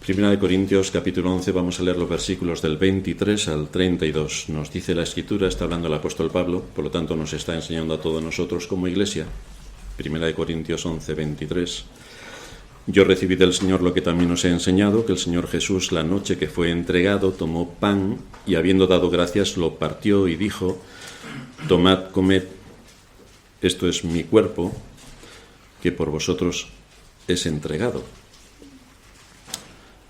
Primera de Corintios, capítulo 11, vamos a leer los versículos del 23 al 32. Nos dice la Escritura, está hablando el apóstol Pablo, por lo tanto nos está enseñando a todos nosotros como iglesia. Primera de Corintios 11, 23. Yo recibí del Señor lo que también os he enseñado, que el Señor Jesús, la noche que fue entregado, tomó pan y habiendo dado gracias, lo partió y dijo: tomad, comed, esto es mi cuerpo, que por vosotros es entregado.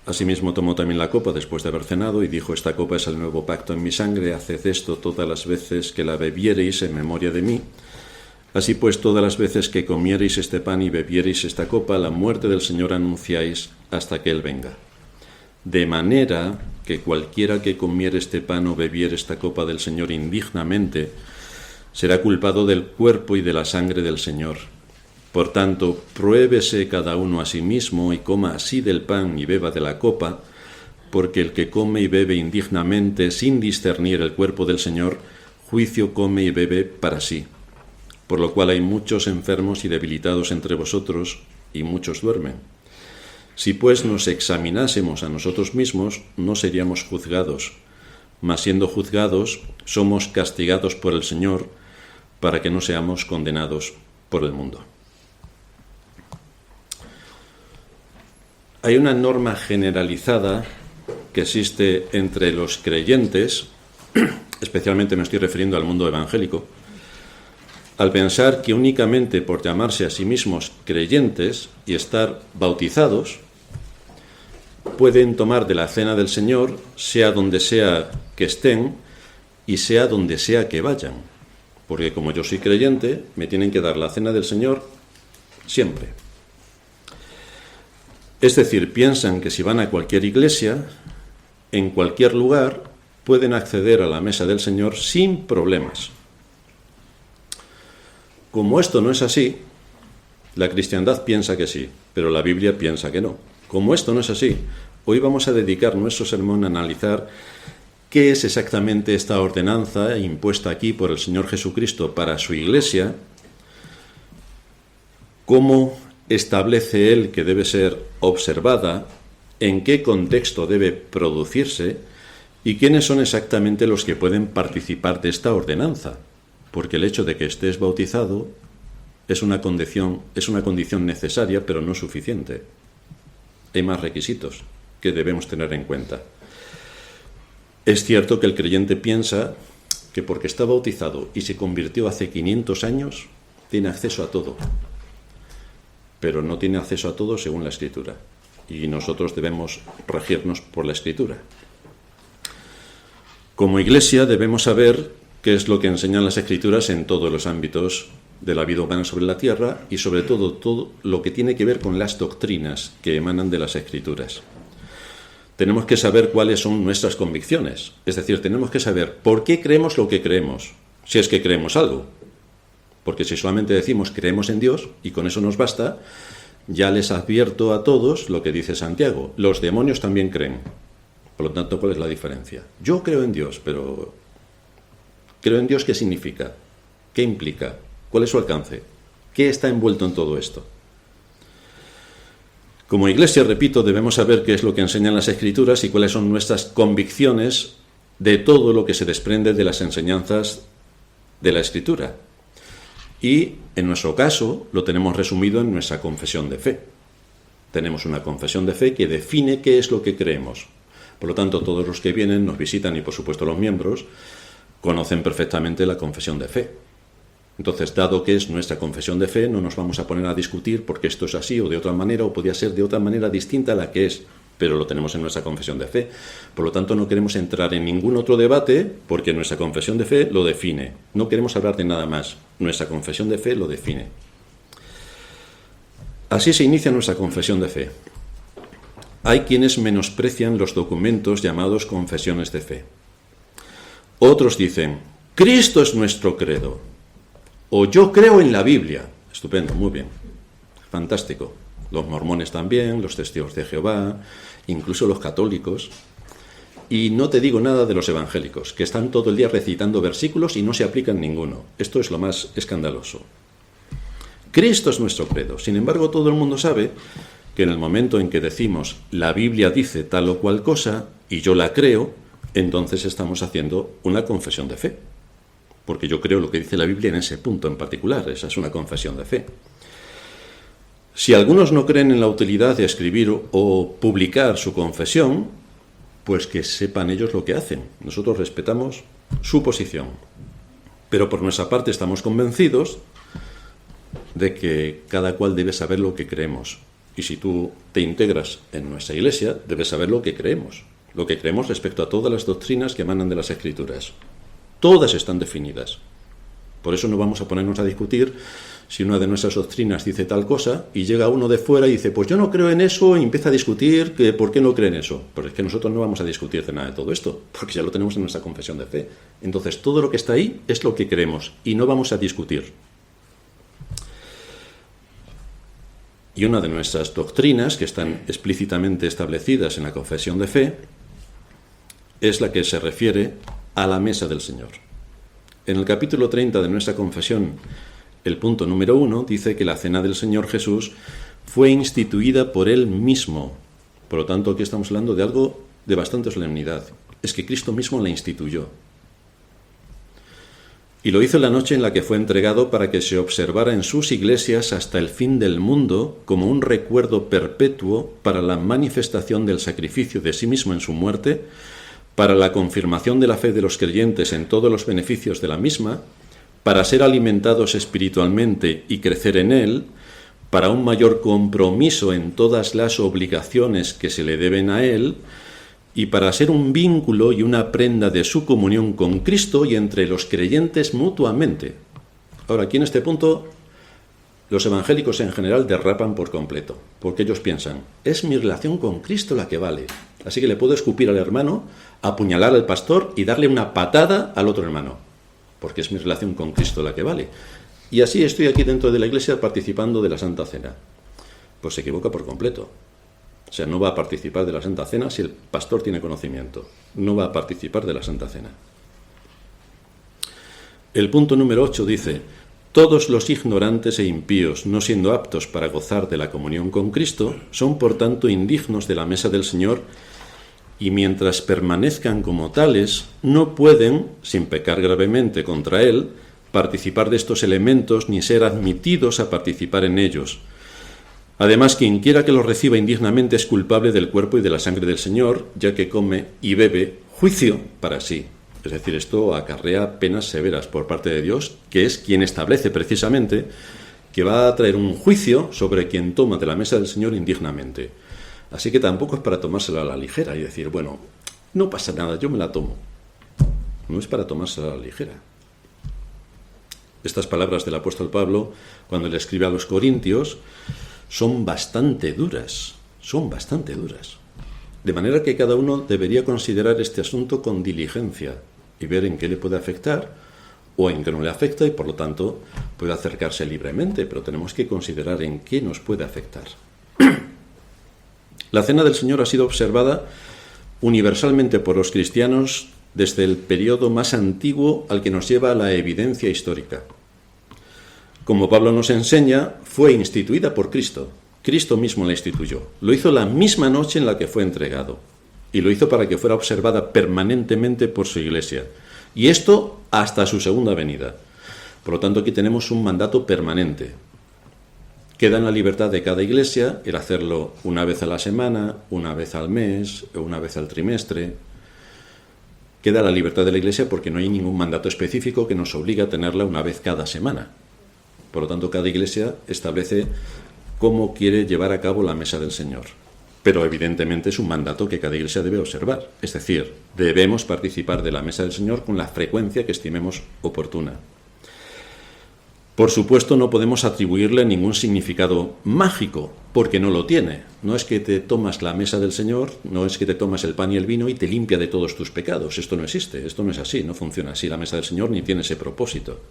Asimismo tomó también la copa después de haber cenado y dijo: esta copa es el nuevo pacto en mi sangre, haced esto todas las veces que la bebiereis en memoria de mí. Así pues, todas las veces que comiereis este pan y bebiereis esta copa, la muerte del Señor anunciáis hasta que Él venga. De manera que cualquiera que comiere este pan o bebiere esta copa del Señor indignamente, será culpado del cuerpo y de la sangre del Señor. Por tanto, pruébese cada uno a sí mismo y coma así del pan y beba de la copa, porque el que come y bebe indignamente, sin discernir el cuerpo del Señor, juicio come y bebe para sí. Por lo cual hay muchos enfermos y debilitados entre vosotros, y muchos duermen. Si pues nos examinásemos a nosotros mismos, no seríamos juzgados, mas siendo juzgados, somos castigados por el Señor, para que no seamos condenados por el mundo. Hay una norma generalizada que existe entre los creyentes, especialmente me estoy refiriendo al mundo evangélico, al pensar que únicamente por llamarse a sí mismos creyentes y estar bautizados, pueden tomar de la cena del Señor, sea donde sea que estén y sea donde sea que vayan. Porque como yo soy creyente, me tienen que dar la cena del Señor siempre. Es decir, piensan que si van a cualquier iglesia, en cualquier lugar, pueden acceder a la mesa del Señor sin problemas. Como esto no es así, la cristiandad piensa que sí, pero la Biblia piensa que no. Como esto no es así, hoy vamos a dedicar nuestro sermón a analizar qué es exactamente esta ordenanza impuesta aquí por el Señor Jesucristo para su iglesia, cómo establece Él que debe ser observada, en qué contexto debe producirse y quiénes son exactamente los que pueden participar de esta ordenanza. Porque el hecho de que estés bautizado es una condición necesaria, pero no suficiente. Hay más requisitos que debemos tener en cuenta. Es cierto que el creyente piensa que porque está bautizado y se convirtió hace 500 años, tiene acceso a todo. Pero no tiene acceso a todo según la Escritura. Y nosotros debemos regirnos por la Escritura. Como iglesia debemos saber qué es lo que enseñan las Escrituras en todos los ámbitos de la vida humana sobre la tierra y sobre todo lo que tiene que ver con las doctrinas que emanan de las Escrituras. Tenemos que saber cuáles son nuestras convicciones, es decir, tenemos que saber por qué creemos lo que creemos, si es que creemos algo. Porque si solamente decimos creemos en Dios y con eso nos basta, ya les advierto a todos lo que dice Santiago, los demonios también creen. Por lo tanto, ¿cuál es la diferencia? Yo creo en Dios, pero ¿creo en Dios qué significa? ¿Qué implica? ¿Cuál es su alcance? ¿Qué está envuelto en todo esto? Como iglesia, repito, debemos saber qué es lo que enseñan las Escrituras y cuáles son nuestras convicciones de todo lo que se desprende de las enseñanzas de la Escritura. Y, en nuestro caso, lo tenemos resumido en nuestra confesión de fe. Tenemos una confesión de fe que define qué es lo que creemos. Por lo tanto, todos los que vienen, nos visitan y, por supuesto, los miembros, conocen perfectamente la confesión de fe. Entonces, dado que es nuestra confesión de fe, no nos vamos a poner a discutir porque esto es así o de otra manera o podría ser de otra manera distinta a la que es, pero lo tenemos en nuestra confesión de fe. Por lo tanto, no queremos entrar en ningún otro debate porque nuestra confesión de fe lo define. No queremos hablar de nada más. Nuestra confesión de fe lo define. Así se inicia nuestra confesión de fe. Hay quienes menosprecian los documentos llamados confesiones de fe. Otros dicen, Cristo es nuestro credo. O yo creo en la Biblia. Estupendo, muy bien. Fantástico. Los mormones también, los testigos de Jehová, incluso los católicos. Y no te digo nada de los evangélicos, que están todo el día recitando versículos y no se aplican ninguno. Esto es lo más escandaloso. Cristo es nuestro credo. Sin embargo, todo el mundo sabe que en el momento en que decimos la Biblia dice tal o cual cosa y yo la creo, entonces estamos haciendo una confesión de fe. Porque yo creo lo que dice la Biblia en ese punto en particular. Esa es una confesión de fe. Si algunos no creen en la utilidad de escribir o publicar su confesión, pues que sepan ellos lo que hacen. Nosotros respetamos su posición. Pero por nuestra parte estamos convencidos de que cada cual debe saber lo que creemos. Y si tú te integras en nuestra iglesia, debes saber lo que creemos respecto a todas las doctrinas que emanan de las Escrituras. Todas están definidas. Por eso no vamos a ponernos a discutir si una de nuestras doctrinas dice tal cosa y llega uno de fuera y dice, pues yo no creo en eso, y empieza a discutir que por qué no cree en eso. Pues es que nosotros no vamos a discutir de nada de todo esto, porque ya lo tenemos en nuestra confesión de fe. Entonces todo lo que está ahí es lo que creemos y no vamos a discutir. Y una de nuestras doctrinas, que están explícitamente establecidas en la confesión de fe, es la que se refiere a la mesa del Señor. En el capítulo 30 de nuestra confesión, el punto número 1 dice que la cena del Señor Jesús fue instituida por Él mismo. Por lo tanto, aquí estamos hablando de algo de bastante solemnidad. Es que Cristo mismo la instituyó. Y lo hizo en la noche en la que fue entregado para que se observara en sus iglesias hasta el fin del mundo como un recuerdo perpetuo para la manifestación del sacrificio de sí mismo en su muerte, para la confirmación de la fe de los creyentes en todos los beneficios de la misma, para ser alimentados espiritualmente y crecer en él, para un mayor compromiso en todas las obligaciones que se le deben a él, y para ser un vínculo y una prenda de su comunión con Cristo y entre los creyentes mutuamente. Ahora, aquí en este punto, los evangélicos en general derrapan por completo, porque ellos piensan, es mi relación con Cristo la que vale, así que le puedo escupir al hermano, apuñalar al pastor y darle una patada al otro hermano, porque es mi relación con Cristo la que vale. Y así estoy aquí dentro de la iglesia participando de la Santa Cena. Pues se equivoca por completo. O sea, no va a participar de la Santa Cena si el pastor tiene conocimiento. No va a participar de la Santa Cena. El punto número 8 dice, todos los ignorantes e impíos, no siendo aptos para gozar de la comunión con Cristo, son por tanto indignos de la mesa del Señor, y mientras permanezcan como tales, no pueden, sin pecar gravemente contra Él, participar de estos elementos ni ser admitidos a participar en ellos. Además, quien quiera que los reciba indignamente es culpable del cuerpo y de la sangre del Señor, ya que come y bebe juicio para sí. Es decir, esto acarrea penas severas por parte de Dios, que es quien establece precisamente que va a traer un juicio sobre quien toma de la mesa del Señor indignamente. Así que tampoco es para tomársela a la ligera y decir, bueno, no pasa nada, yo me la tomo. No es para tomársela a la ligera. Estas palabras del apóstol Pablo, cuando le escribe a los Corintios, son bastante duras. De manera que cada uno debería considerar este asunto con diligencia y ver en qué le puede afectar o en qué no le afecta y por lo tanto puede acercarse libremente, pero tenemos que considerar en qué nos puede afectar. La Cena del Señor ha sido observada universalmente por los cristianos desde el periodo más antiguo al que nos lleva la evidencia histórica. Como Pablo nos enseña, fue instituida por Cristo. Cristo mismo la instituyó. Lo hizo la misma noche en la que fue entregado. Y lo hizo para que fuera observada permanentemente por su iglesia. Y esto hasta su segunda venida. Por lo tanto, aquí tenemos un mandato permanente. Queda en la libertad de cada iglesia el hacerlo una vez a la semana, una vez al mes, una vez al trimestre. Queda la libertad de la iglesia porque no hay ningún mandato específico que nos obligue a tenerla una vez cada semana. Por lo tanto, cada iglesia establece cómo quiere llevar a cabo la mesa del Señor. Pero evidentemente es un mandato que cada iglesia debe observar. Es decir, debemos participar de la mesa del Señor con la frecuencia que estimemos oportuna. Por supuesto, no podemos atribuirle ningún significado mágico, porque no lo tiene. No es que te tomas la mesa del Señor, no es que te tomas el pan y el vino y te limpia de todos tus pecados. Esto no existe, esto no es así, no funciona así la mesa del Señor ni tiene ese propósito.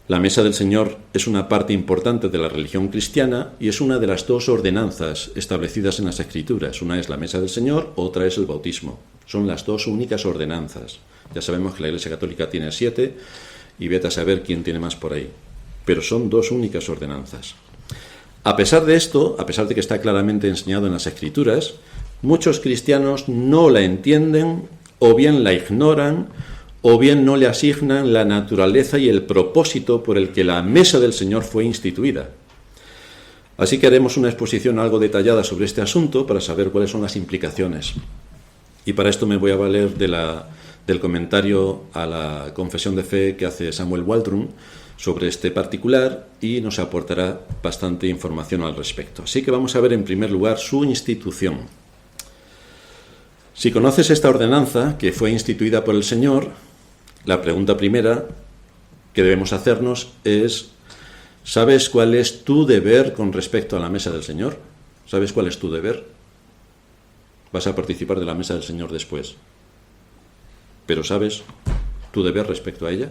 La mesa del Señor es una parte importante de la religión cristiana y es una de las dos ordenanzas establecidas en las Escrituras. Una es la mesa del Señor, otra es el bautismo. Son las dos únicas ordenanzas. Ya sabemos que la Iglesia Católica tiene 7 y vete a saber quién tiene más por ahí. Pero son dos únicas ordenanzas. A pesar de esto, a pesar de que está claramente enseñado en las Escrituras, muchos cristianos no la entienden, o bien la ignoran, o bien no le asignan la naturaleza y el propósito por el que la mesa del Señor fue instituida. Así que haremos una exposición algo detallada sobre este asunto para saber cuáles son las implicaciones. Y para esto me voy a valer del comentario a la confesión de fe que hace Samuel Waldron sobre este particular y nos aportará bastante información al respecto. Así que vamos a ver en primer lugar su institución. Si conoces esta ordenanza que fue instituida por el Señor, la pregunta primera que debemos hacernos es: ¿sabes cuál es tu deber con respecto a la mesa del Señor? ¿Sabes cuál es tu deber? Vas a participar de la mesa del Señor después. ¿Pero sabes tu deber respecto a ella?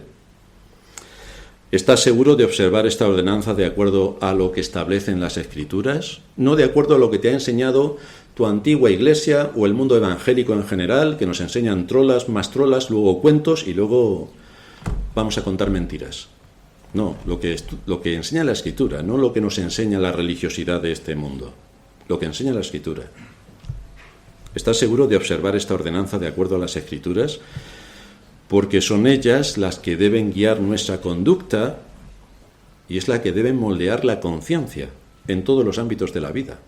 ¿Estás seguro de observar esta ordenanza de acuerdo a lo que establecen las Escrituras? No de acuerdo a lo que te ha enseñado tu antigua iglesia o el mundo evangélico en general, que nos enseñan trolas, más trolas, luego cuentos y luego vamos a contar mentiras. No, lo que enseña la Escritura, no lo que nos enseña la religiosidad de este mundo. Lo que enseña la Escritura. ¿Estás seguro de observar esta ordenanza de acuerdo a las Escrituras? Porque son ellas las que deben guiar nuestra conducta y es la que deben moldear la conciencia en todos los ámbitos de la vida.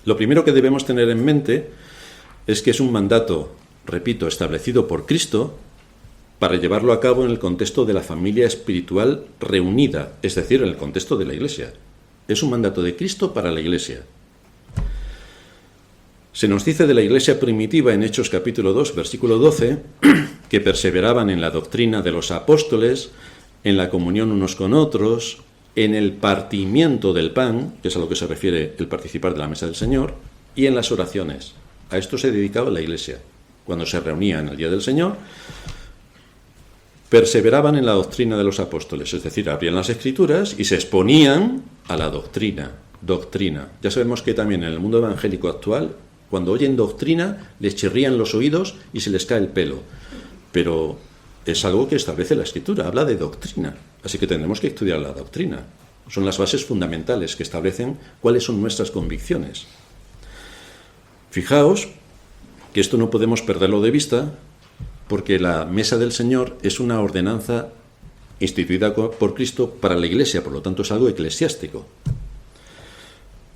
Lo primero que debemos tener en mente es que es un mandato, repito, establecido por Cristo para llevarlo a cabo en el contexto de la familia espiritual reunida, es decir, en el contexto de la Iglesia. Es un mandato de Cristo para la Iglesia. Se nos dice de la Iglesia primitiva en Hechos capítulo 2, versículo 12, que perseveraban en la doctrina de los apóstoles, en la comunión unos con otros, en el partimiento del pan, que es a lo que se refiere el participar de la mesa del Señor, y en las oraciones. A esto se dedicaba la Iglesia. Cuando se reunía en el día del Señor, perseveraban en la doctrina de los apóstoles, es decir, abrían las Escrituras y se exponían a la doctrina. Ya sabemos que también en el mundo evangélico actual, cuando oyen doctrina, les chirrían los oídos y se les cae el pelo. Pero es algo que establece la Escritura, habla de doctrina. Así que tendremos que estudiar la doctrina. Son las bases fundamentales que establecen cuáles son nuestras convicciones. Fijaos que esto no podemos perderlo de vista, porque la mesa del Señor es una ordenanza instituida por Cristo para la Iglesia, por lo tanto es algo eclesiástico.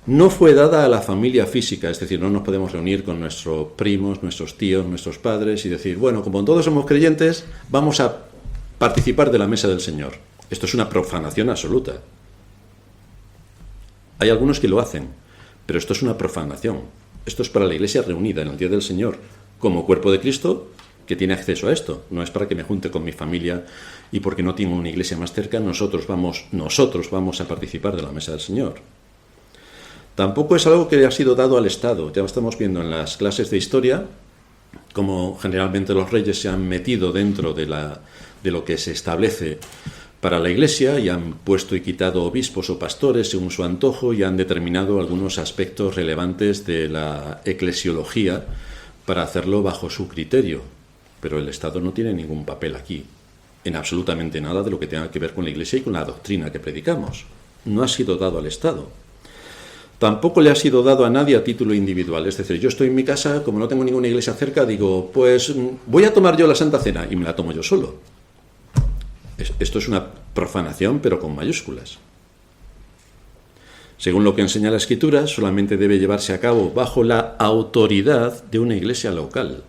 No fue dada a la familia física, es decir, no nos podemos reunir con nuestros primos, nuestros tíos, nuestros padres y decir, bueno, como todos somos creyentes, vamos a participar de la mesa del Señor. Esto es una profanación absoluta. Hay algunos que lo hacen, pero esto es una profanación. Esto es para la Iglesia reunida en el día del Señor, como cuerpo de Cristo, que tiene acceso a esto. No es para que me junte con mi familia y porque no tengo una iglesia más cerca, nosotros vamos a participar de la mesa del Señor. Tampoco es algo que le ha sido dado al Estado. Ya estamos viendo en las clases de historia cómo generalmente los reyes se han metido dentro de lo que se establece para la Iglesia y han puesto y quitado obispos o pastores según su antojo y han determinado algunos aspectos relevantes de la eclesiología para hacerlo bajo su criterio. Pero el Estado no tiene ningún papel aquí, en absolutamente nada de lo que tenga que ver con la Iglesia y con la doctrina que predicamos. No ha sido dado al Estado. Tampoco le ha sido dado a nadie a título individual. Es decir, yo estoy en mi casa, como no tengo ninguna iglesia cerca, digo, pues voy a tomar yo la Santa Cena y me la tomo yo solo. Esto es una profanación, pero con mayúsculas. Según lo que enseña la Escritura, solamente debe llevarse a cabo bajo la autoridad de una iglesia local.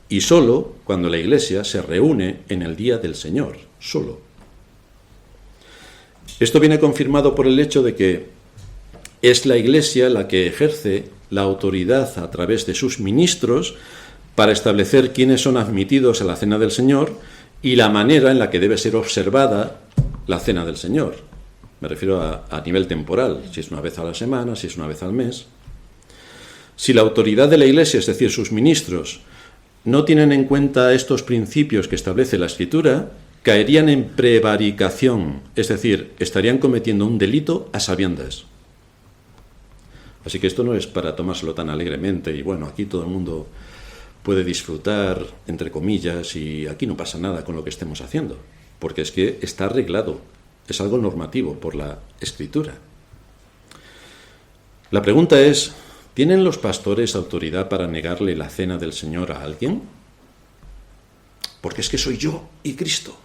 Y solo cuando la iglesia se reúne en el día del Señor, solo. Esto viene confirmado por el hecho de que es la Iglesia la que ejerce la autoridad a través de sus ministros para establecer quiénes son admitidos a la Cena del Señor y la manera en la que debe ser observada la Cena del Señor. Me refiero a nivel temporal, si es una vez a la semana, si es una vez al mes. Si la autoridad de la Iglesia, es decir, sus ministros, no tienen en cuenta estos principios que establece la Escritura, caerían en prevaricación, es decir, estarían cometiendo un delito a sabiendas. Así que esto no es para tomárselo tan alegremente y bueno, aquí todo el mundo puede disfrutar, entre comillas, y aquí no pasa nada con lo que estemos haciendo, porque es que está arreglado. es algo normativo por la Escritura. La pregunta es, ¿tienen los pastores autoridad para negarle la cena del Señor a alguien? Porque es que soy yo y Cristo.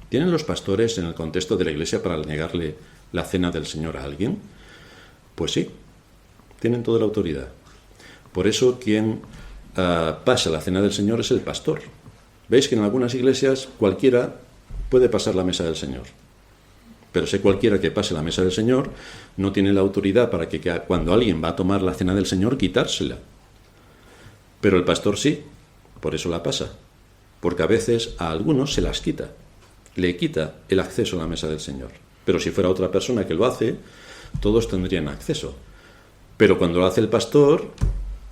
¿Tienen los pastores en el contexto de la Iglesia para negarle la cena del Señor a alguien? Pues sí, tienen toda la autoridad. Por eso quien pasa la cena del Señor es el pastor. Veis que en algunas iglesias cualquiera puede pasar la mesa del Señor. Pero ese cualquiera que pase la mesa del Señor no tiene la autoridad para que cuando alguien va a tomar la cena del Señor quitársela. Pero el pastor sí, por eso la pasa. Porque a veces a algunos se las quita. Le quita el acceso a la mesa del Señor. Pero si fuera otra persona que lo hace, todos tendrían acceso. Pero cuando lo hace el pastor,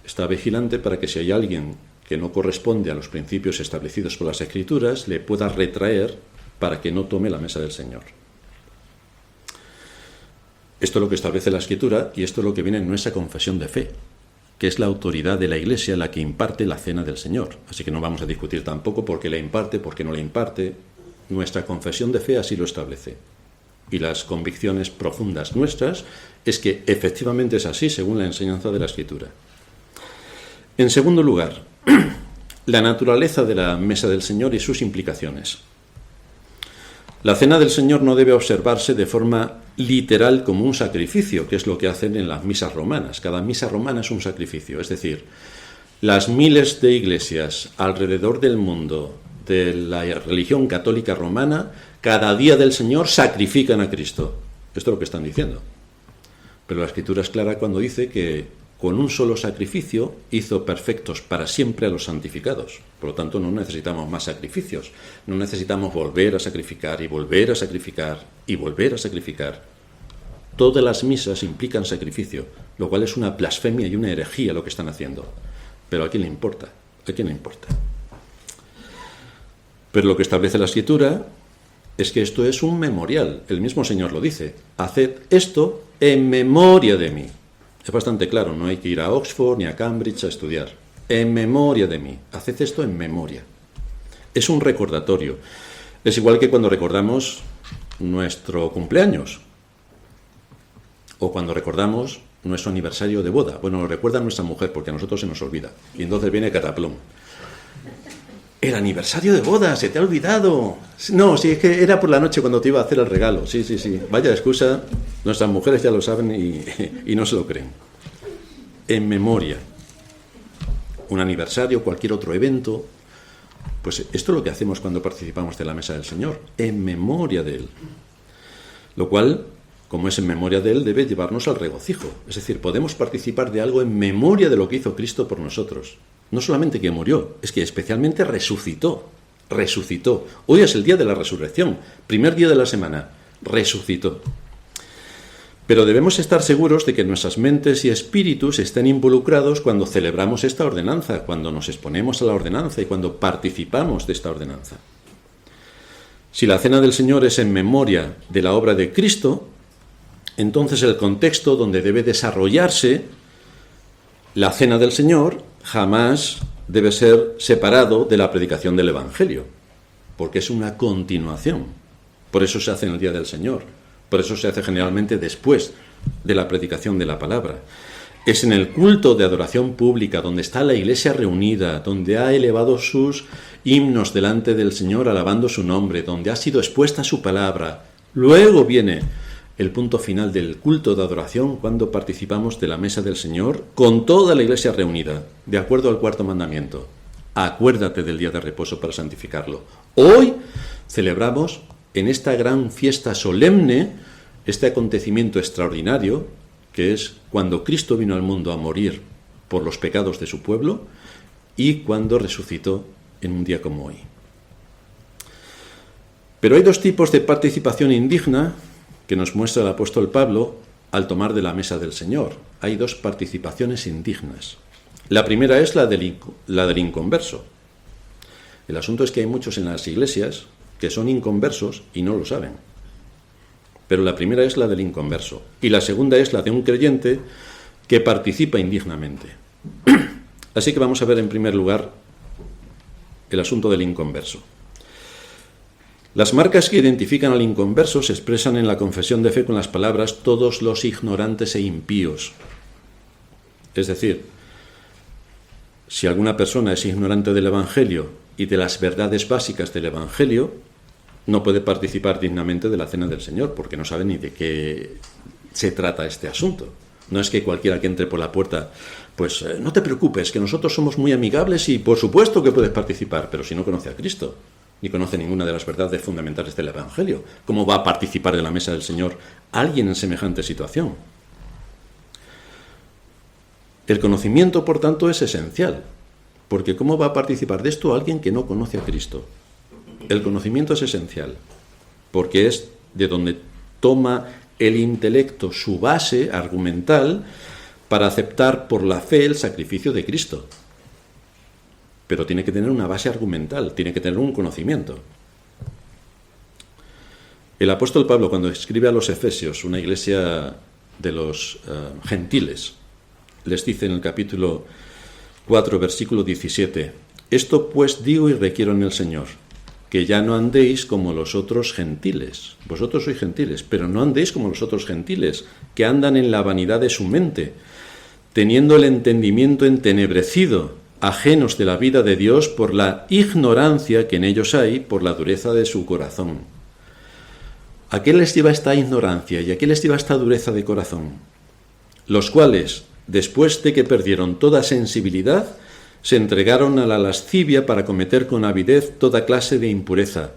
está vigilante para que si hay alguien que no corresponde a los principios establecidos por las Escrituras, le pueda retraer para que no tome la mesa del Señor. Esto es lo que establece la Escritura y esto es lo que viene en nuestra confesión de fe, que es la autoridad de la Iglesia la que imparte la cena del Señor. Así que no vamos a discutir tampoco por qué la imparte, por qué no la imparte. Nuestra confesión de fe así lo establece. Y las convicciones profundas nuestras es que efectivamente es así según la enseñanza de la Escritura. En segundo lugar, la naturaleza de la mesa del Señor y sus implicaciones. La cena del Señor no debe observarse de forma literal como un sacrificio, que es lo que hacen en las misas romanas. Cada misa romana es un sacrificio, es decir, las miles de iglesias alrededor del mundo de la religión católica romana, cada día del Señor sacrifican a Cristo. Esto es lo que están diciendo. Pero la Escritura es clara cuando dice que con un solo sacrificio hizo perfectos para siempre a los santificados. Por lo tanto, no necesitamos más sacrificios. No necesitamos volver a sacrificar y volver a sacrificar y volver a sacrificar. Todas las misas implican sacrificio, lo cual es una blasfemia y una herejía lo que están haciendo. Pero ¿a quién le importa? ¿A quién le importa? Pero lo que establece la Escritura es que esto es un memorial. El mismo Señor lo dice. Haced esto en memoria de mí. Es bastante claro, no hay que ir a Oxford ni a Cambridge a estudiar. En memoria de mí. Haced esto en memoria. Es un recordatorio. Es igual que cuando recordamos nuestro cumpleaños o cuando recordamos nuestro aniversario de boda. Bueno, lo recuerda nuestra mujer porque a nosotros se nos olvida. Y entonces viene cataplum. El aniversario de boda, se te ha olvidado. No, sí, es que era por la noche cuando te iba a hacer el regalo. Sí. Vaya excusa, nuestras mujeres ya lo saben y no se lo creen. En memoria. Un aniversario, cualquier otro evento. Pues esto es lo que hacemos cuando participamos de la mesa del Señor. En memoria de Él. Lo cual, como es en memoria de Él, debe llevarnos al regocijo. Es decir, podemos participar de algo en memoria de lo que hizo Cristo por nosotros. No solamente que murió, es que especialmente resucitó. Resucitó. Hoy es el día de la resurrección, primer día de la semana. Resucitó. Pero debemos estar seguros de que nuestras mentes y espíritus estén involucrados cuando celebramos esta ordenanza, cuando nos exponemos a la ordenanza y cuando participamos de esta ordenanza. Si la cena del Señor es en memoria de la obra de Cristo, entonces el contexto donde debe desarrollarse la cena del Señor jamás debe ser separado de la predicación del Evangelio, porque es una continuación. Por eso se hace en el Día del Señor, por eso se hace generalmente después de la predicación de la palabra. Es en el culto de adoración pública, donde está la iglesia reunida, donde ha elevado sus himnos delante del Señor alabando su nombre, donde ha sido expuesta su palabra. Luego viene el punto final del culto de adoración cuando participamos de la mesa del Señor con toda la iglesia reunida, de acuerdo al cuarto mandamiento. Acuérdate del día de reposo para santificarlo. Hoy celebramos en esta gran fiesta solemne este acontecimiento extraordinario que es cuando Cristo vino al mundo a morir por los pecados de su pueblo y cuando resucitó en un día como hoy. Pero hay dos tipos de participación indigna que nos muestra el apóstol Pablo al tomar de la mesa del Señor. Hay dos participaciones indignas. La primera es la del inconverso. El asunto es que hay muchos en las iglesias que son inconversos y no lo saben. Pero la primera es la del inconverso. Y la segunda es la de un creyente que participa indignamente. Así que vamos a ver en primer lugar el asunto del inconverso. Las marcas que identifican al inconverso se expresan en la confesión de fe con las palabras todos los ignorantes e impíos. Es decir, si alguna persona es ignorante del Evangelio y de las verdades básicas del Evangelio, no puede participar dignamente de la cena del Señor, porque no sabe ni de qué se trata este asunto. No es que cualquiera que entre por la puerta, pues no te preocupes, que nosotros somos muy amigables y por supuesto que puedes participar, pero si no conoce a Cristo, ni conoce ninguna de las verdades fundamentales del Evangelio, ¿cómo va a participar de la mesa del Señor alguien en semejante situación? El conocimiento, por tanto, es esencial, porque ¿cómo va a participar de esto alguien que no conoce a Cristo? El conocimiento es esencial, porque es de donde toma el intelecto su base argumental para aceptar por la fe el sacrificio de Cristo. Pero tiene que tener una base argumental, tiene que tener un conocimiento. El apóstol Pablo, cuando escribe a los Efesios, una iglesia de los gentiles, les dice en el capítulo 4, versículo 17, «Esto pues digo y requiero en el Señor, que ya no andéis como los otros gentiles». Vosotros sois gentiles, pero no andéis como los otros gentiles, que andan en la vanidad de su mente, teniendo el entendimiento entenebrecido, ajenos de la vida de Dios por la ignorancia que en ellos hay, por la dureza de su corazón. ¿A qué les lleva esta ignorancia y a qué les lleva esta dureza de corazón? Los cuales, después de que perdieron toda sensibilidad, se entregaron a la lascivia para cometer con avidez toda clase de impureza.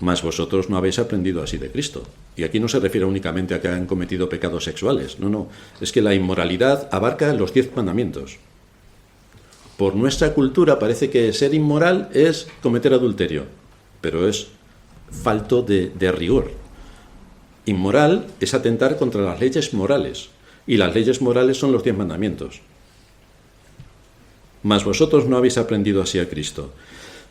Mas vosotros no habéis aprendido así de Cristo. Y aquí no se refiere únicamente a que hayan cometido pecados sexuales. No, es que la inmoralidad abarca los 10 mandamientos. Por nuestra cultura parece que ser inmoral es cometer adulterio, pero es falto de rigor. Inmoral es atentar contra las leyes morales, y las leyes morales son los 10 mandamientos. Mas vosotros no habéis aprendido así a Cristo.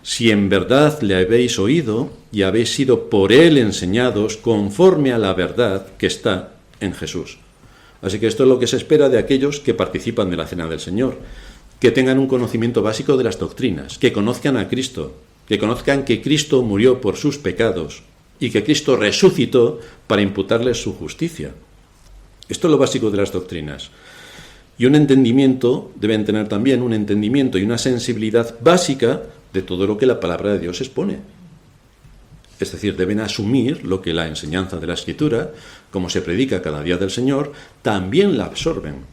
Si en verdad le habéis oído y habéis sido por él enseñados conforme a la verdad que está en Jesús. Así que esto es lo que se espera de aquellos que participan de la cena del Señor, que tengan un conocimiento básico de las doctrinas, que conozcan a Cristo, que conozcan que Cristo murió por sus pecados y que Cristo resucitó para imputarles su justicia. Esto es lo básico de las doctrinas. Y un entendimiento, deben tener también un entendimiento y una sensibilidad básica de todo lo que la palabra de Dios expone. Es decir, deben asumir lo que la enseñanza de la Escritura, como se predica cada día del Señor, también la absorben.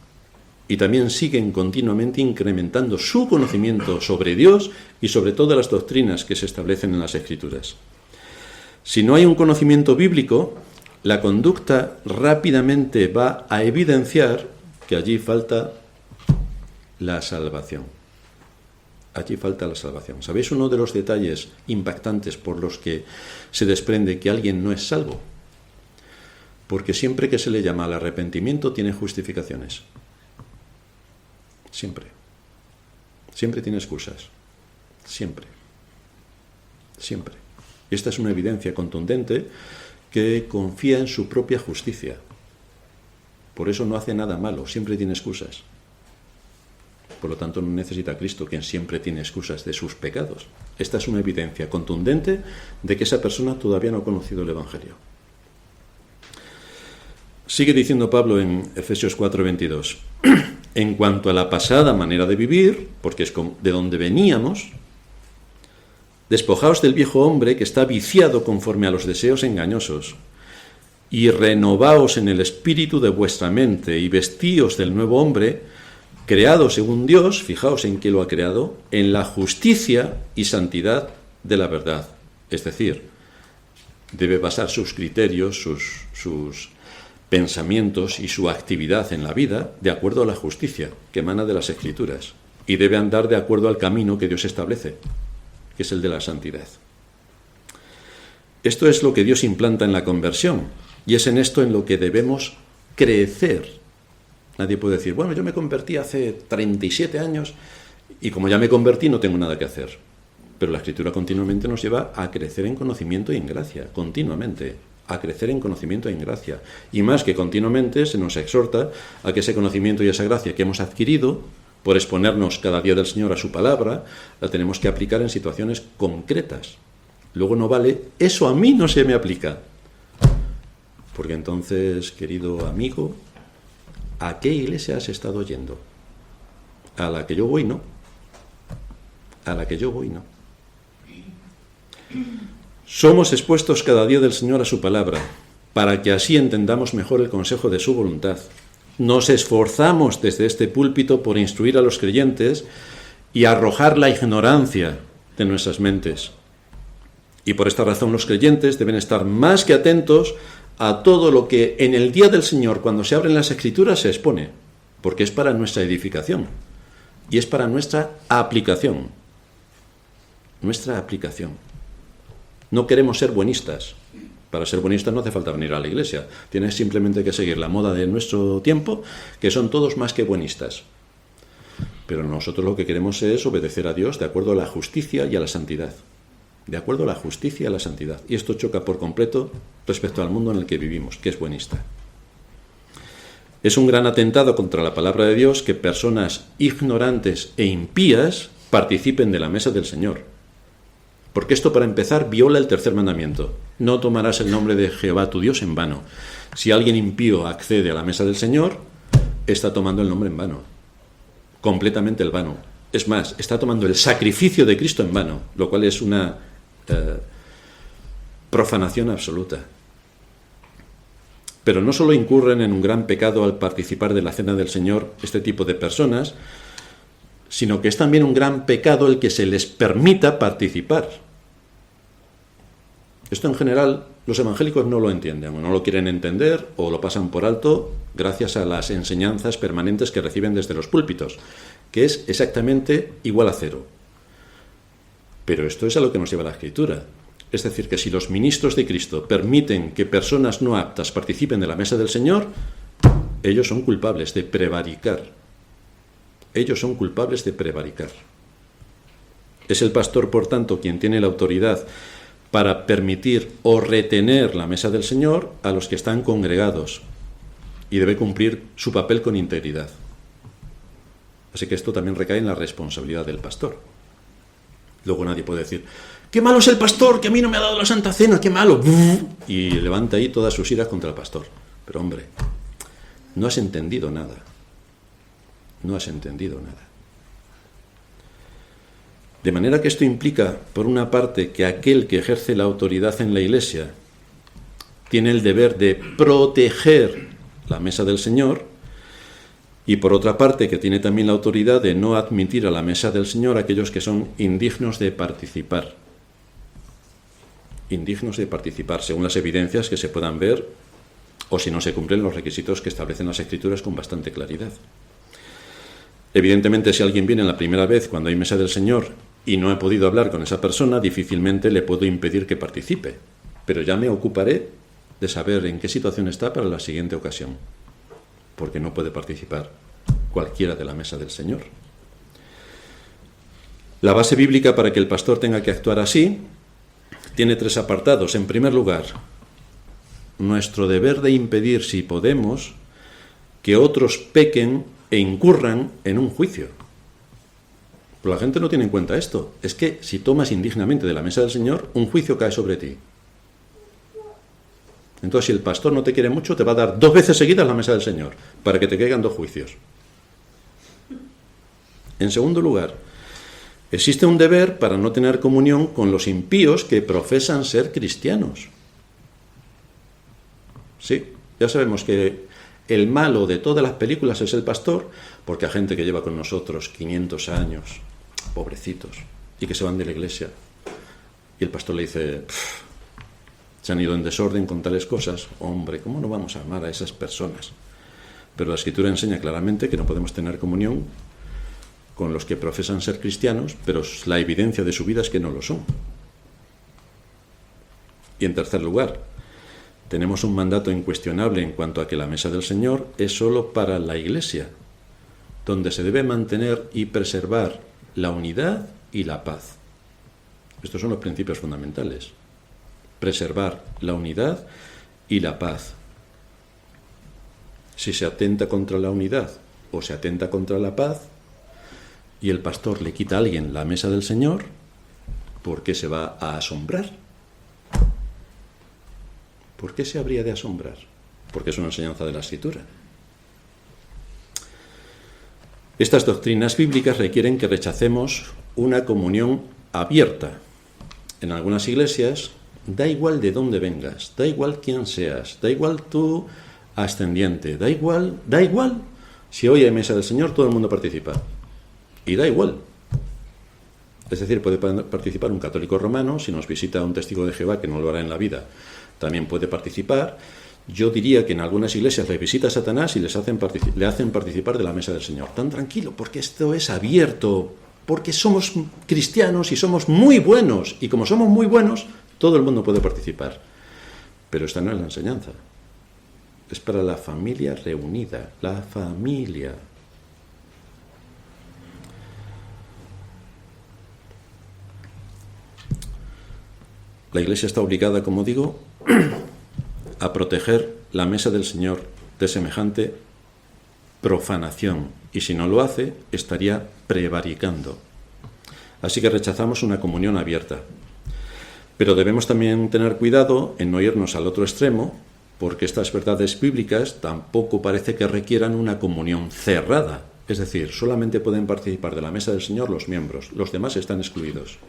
Y también siguen continuamente incrementando su conocimiento sobre Dios y sobre todas las doctrinas que se establecen en las Escrituras. Si no hay un conocimiento bíblico, la conducta rápidamente va a evidenciar que allí falta la salvación. Allí falta la salvación. ¿Sabéis uno de los detalles impactantes por los que se desprende que alguien no es salvo? Porque siempre que se le llama al arrepentimiento tiene justificaciones. Siempre. Siempre tiene excusas. Siempre. Siempre. Esta es una evidencia contundente que confía en su propia justicia. Por eso no hace nada malo, siempre tiene excusas. Por lo tanto, no necesita a Cristo, quien siempre tiene excusas de sus pecados. Esta es una evidencia contundente de que esa persona todavía no ha conocido el Evangelio. Sigue diciendo Pablo en Efesios 4:22. En cuanto a la pasada manera de vivir, porque es de donde veníamos, despojaos del viejo hombre que está viciado conforme a los deseos engañosos, y renovaos en el espíritu de vuestra mente, y vestíos del nuevo hombre, creado según Dios, fijaos en qué lo ha creado, en la justicia y santidad de la verdad. Es decir, debe basar sus criterios, sus pensamientos y su actividad en la vida de acuerdo a la justicia que emana de las Escrituras, y debe andar de acuerdo al camino que Dios establece, que es el de la santidad. Esto es lo que Dios implanta en la conversión, y es en esto en lo que debemos crecer. Nadie puede decir, bueno, yo me convertí hace 37 años y como ya me convertí no tengo nada que hacer. Pero la Escritura continuamente nos lleva a crecer en conocimiento y en gracia, continuamente, a crecer en conocimiento y en gracia. Y más que continuamente se nos exhorta a que ese conocimiento y esa gracia que hemos adquirido por exponernos cada día del Señor a su palabra, la tenemos que aplicar en situaciones concretas. luego no vale, eso a mí no se me aplica. Porque entonces, querido amigo, ¿a qué iglesia has estado yendo? A la que yo voy, no. A la que yo voy, no. Somos expuestos cada día del Señor a su palabra, para que así entendamos mejor el consejo de su voluntad. Nos esforzamos desde este púlpito por instruir a los creyentes y arrojar la ignorancia de nuestras mentes. Y por esta razón los creyentes deben estar más que atentos a todo lo que en el día del Señor, cuando se abren las Escrituras, se expone, porque es para nuestra edificación y es para nuestra aplicación. Nuestra aplicación. No queremos ser buenistas. Para ser buenista no hace falta venir a la iglesia. Tienes simplemente que seguir la moda de nuestro tiempo, que son todos más que buenistas. Pero nosotros lo que queremos es obedecer a Dios de acuerdo a la justicia y a la santidad. De acuerdo a la justicia y a la santidad. Y esto choca por completo respecto al mundo en el que vivimos, que es buenista. Es un gran atentado contra la palabra de Dios que personas ignorantes e impías participen de la mesa del Señor. Porque esto, para empezar, viola el tercer mandamiento. No tomarás el nombre de Jehová tu Dios en vano. Si alguien impío accede a la mesa del Señor, está tomando el nombre en vano. Completamente el vano. Es más, está tomando el sacrificio de Cristo en vano, lo cual es una profanación absoluta. Pero no solo incurren en un gran pecado al participar de la cena del Señor este tipo de personas, sino que es también un gran pecado el que se les permita participar. Esto en general los evangélicos no lo entienden, o no lo quieren entender, o lo pasan por alto gracias a las enseñanzas permanentes que reciben desde los púlpitos, que es exactamente igual a cero. Pero esto es a lo que nos lleva la Escritura. Es decir, que si los ministros de Cristo permiten que personas no aptas participen de la mesa del Señor, ellos son culpables de prevaricar. Ellos son culpables de prevaricar. Es el pastor, por tanto, quien tiene la autoridad para permitir o retener la mesa del Señor a los que están congregados, y debe cumplir su papel con integridad. Así que esto también recae en la responsabilidad del pastor. Luego nadie puede decir: ¡qué malo es el pastor, que a mí no me ha dado la Santa Cena, qué malo! Y levanta ahí todas sus iras contra el pastor. Pero hombre, no has entendido nada. No has entendido nada. De manera que esto implica, por una parte, que aquel que ejerce la autoridad en la Iglesia tiene el deber de proteger la mesa del Señor, y por otra parte, que tiene también la autoridad de no admitir a la mesa del Señor a aquellos que son indignos de participar. Indignos de participar, según las evidencias que se puedan ver, o si no se cumplen los requisitos que establecen las Escrituras con bastante claridad. Evidentemente, si alguien viene la primera vez cuando hay mesa del Señor y no he podido hablar con esa persona, difícilmente le puedo impedir que participe. Pero ya me ocuparé de saber en qué situación está para la siguiente ocasión, porque no puede participar cualquiera de la mesa del Señor. La base bíblica para que el pastor tenga que actuar así tiene 3 apartados. En primer lugar, nuestro deber de impedir, si podemos, que otros pequen e incurran en un juicio. Pero la gente no tiene en cuenta esto. Es que si tomas indignamente de la mesa del Señor, un juicio cae sobre ti. Entonces, si el pastor no te quiere mucho, te va a dar 2 veces seguidas la mesa del Señor, para que te caigan 2 juicios. En segundo lugar, existe un deber para no tener comunión con los impíos que profesan ser cristianos. Sí, ya sabemos que el malo de todas las películas es el pastor, porque hay gente que lleva con nosotros 500 años, pobrecitos, y que se van de la iglesia. Y el pastor le dice: se han ido en desorden con tales cosas. Hombre, ¿cómo no vamos a amar a esas personas? Pero la Escritura enseña claramente que no podemos tener comunión con los que profesan ser cristianos, pero la evidencia de su vida es que no lo son. Y en tercer lugar, tenemos un mandato incuestionable en cuanto a que la mesa del Señor es solo para la Iglesia, donde se debe mantener y preservar la unidad y la paz. Estos son los principios fundamentales. Preservar la unidad y la paz. Si se atenta contra la unidad o se atenta contra la paz, y el pastor le quita a alguien la mesa del Señor, ¿por qué se va a asombrar? ¿Por qué se habría de asombrar? Porque es una enseñanza de la Escritura. Estas doctrinas bíblicas requieren que rechacemos una comunión abierta. En algunas iglesias, da igual de dónde vengas, da igual quién seas, da igual tu ascendiente, da igual. Si hoy hay mesa del Señor, todo el mundo participa. Y da igual. Es decir, puede participar un católico romano, si nos visita un testigo de Jehová, que no lo hará en la vida, también puede participar. Yo diría que en algunas iglesias le visita a Satanás y le hacen participar de la mesa del Señor. Tan tranquilo, porque esto es abierto, porque somos cristianos y somos muy buenos. Y como somos muy buenos, todo el mundo puede participar. Pero esta no es la enseñanza. Es para la familia reunida, la familia. La Iglesia está obligada, como digo, a proteger la mesa del Señor de semejante profanación, y si no lo hace, estaría prevaricando. Así que rechazamos una comunión abierta. Pero debemos también tener cuidado en no irnos al otro extremo, porque estas verdades bíblicas tampoco parece que requieran una comunión cerrada. Es decir, solamente pueden participar de la mesa del Señor los miembros, los demás están excluidos.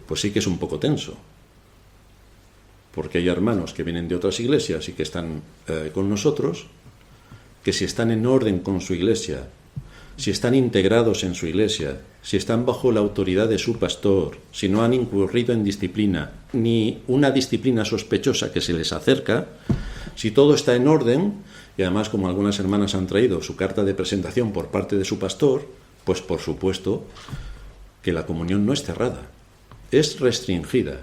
Pues sí que es un poco tenso, porque hay hermanos que vienen de otras iglesias y que están con nosotros, que si están en orden con su iglesia, si están integrados en su iglesia, si están bajo la autoridad de su pastor, si no han incurrido en disciplina, ni una disciplina sospechosa que se les acerca, si todo está en orden, y además como algunas hermanas han traído su carta de presentación por parte de su pastor, pues por supuesto que la comunión no es cerrada, es restringida.